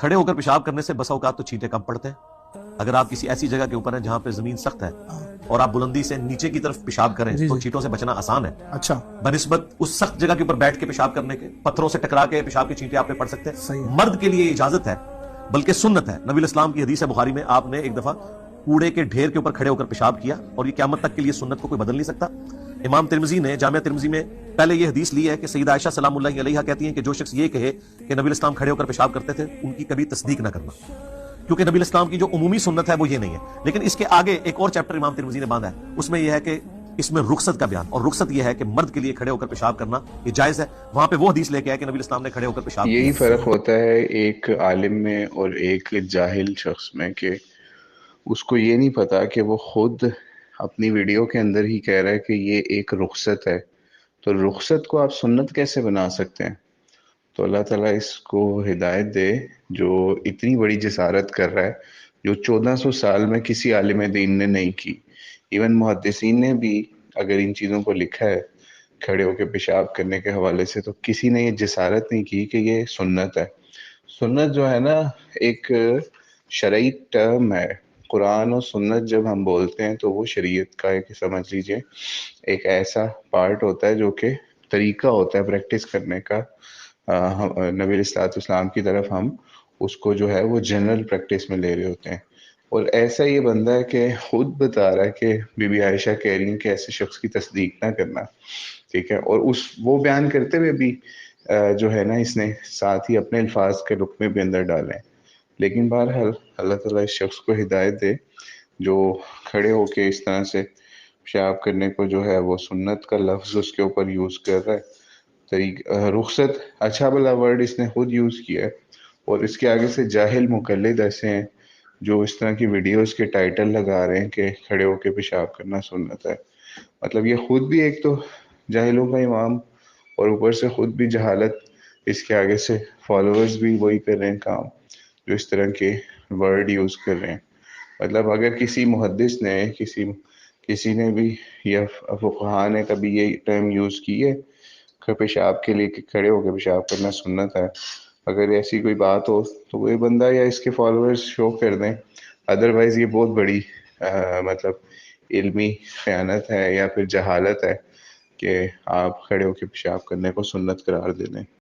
کھڑے ہو کر پیشاب کرنے سے بسا اوقات تو چھینٹے کم پڑتے ہیں. اگر آپ کسی ایسی جگہ کے اوپر ہیں جہاں پہ زمین سخت ہے اور آپ بلندی سے نیچے کی طرف پیشاب کریں تو چینٹوں سے بچنا آسان ہے. اچھا بنسبت اس سخت جگہ کے اوپر بیٹھ کے پیشاب کرنے کے پتھروں سے ٹکرا کے پیشاب کے چینٹے آپ پہ پڑ سکتے ہیں. مرد کے لیے اجازت ہے بلکہ سنت ہے. نبی الاسلام کی حدیث بخاری میں آپ نے ایک دفعہ کوڑے کے ڈھیر کے اوپر کھڑے ہو کر پیشاب کیا اور یہ قیامت تک کے لیے سنت کو کوئی بدل نہیں سکتا. امام ترمذی نے جامعہ ترمذی میں پہلے یہ حدیث لی ہے کہ سیدہ عائشہ سلام اللہ علیہا کہتی ہیں کہ جو شخص یہ کہے کہ نبی الاسلام کھڑے ہو کر پیشاب کرتے تھے ان کی کبھی تصدیق نہ کرنا، کیونکہ نبی الاسلام کی جو عمومی سنت ہے وہ یہ نہیں ہے. لیکن اس کے آگے ایک اور چیپٹر امام ترمذی نے باندھا ہے، اس میں یہ ہے کہ اس میں رخصت کا بیان، اور رخصت یہ ہے کہ مرد کے لیے کھڑے ہو کر پیشاب کرنا یہ جائز ہے. وہاں پہ وہ حدیث لے کے آیا کہ نبی الاسلام نے کھڑے ہو کر پیشاب کیا. یہی فرق ہوتا ہے ایک عالم میں اور ایک جاہل شخص میں، کہ اس کو یہ نہیں پتا کہ وہ خود اپنی ویڈیو کے اندر ہی کہہ رہا ہے کہ یہ ایک رخصت ہے، تو رخصت کو آپ سنت کیسے بنا سکتے ہیں؟ تو اللہ تعالیٰ اس کو ہدایت دے جو اتنی بڑی جسارت کر رہا ہے، جو 1400 سال میں کسی عالم دین نے نہیں کی. ایون محدثین نے بھی اگر ان چیزوں کو لکھا ہے کھڑے ہو کے پیشاب کرنے کے حوالے سے، تو کسی نے یہ جسارت نہیں کی کہ یہ سنت ہے. سنت جو ہے نا ایک شرعی ٹرم ہے. قرآن اور سنت جب ہم بولتے ہیں تو وہ شریعت کا ایک سمجھ لیجئے ایک ایسا پارٹ ہوتا ہے جو کہ طریقہ ہوتا ہے پریکٹس کرنے کا. نبی علیہ السلام کی طرف ہم اس کو جو ہے وہ جنرل پریکٹس میں لے رہے ہوتے ہیں. اور ایسا یہ بندہ ہے کہ خود بتا رہا ہے کہ بی بی عائشہ کہہ رہی ہیں کہ ایسے شخص کی تصدیق نہ کرنا، ٹھیک ہے. اور وہ بیان کرتے ہوئے بھی جو ہے نا اس نے ساتھ ہی اپنے الفاظ کے لقمے بھی اندر ڈالے ہیں. لیکن بہرحال اللہ تعالیٰ اس شخص کو ہدایت دے جو کھڑے ہو کے اس طرح سے پیشاب کرنے کو جو ہے وہ سنت کا لفظ اس کے اوپر یوز کر رہا ہے. رخصت اچھا بلا ورڈ اس نے خود یوز کیا ہے، اور اس کے آگے سے جاہل مقلد ایسے ہیں جو اس طرح کی ویڈیوز کے ٹائٹل لگا رہے ہیں کہ کھڑے ہو کے پیشاب کرنا سنت ہے. مطلب یہ خود بھی ایک تو جاہلوں کا امام، اور اوپر سے خود بھی جہالت، اس کے آگے سے فالوورز بھی وہی کر رہے ہیں کام جو اس طرح کے ورڈ یوز کر رہے ہیں. مطلب اگر کسی محدث نے کسی نے بھی یا فقہا نے کبھی یہ ٹرم یوز کی ہے کہ پیشاب کے لیے کہ کھڑے ہو کے پیشاب کرنا سنت ہے، اگر ایسی کوئی بات ہو تو وہ بندہ یا اس کے فالوورز شو کر دیں. ادروائز یہ بہت بڑی مطلب علمی خیانت ہے یا پھر جہالت ہے کہ آپ کھڑے ہو کے پیشاب کرنے کو سنت قرار دے دیں.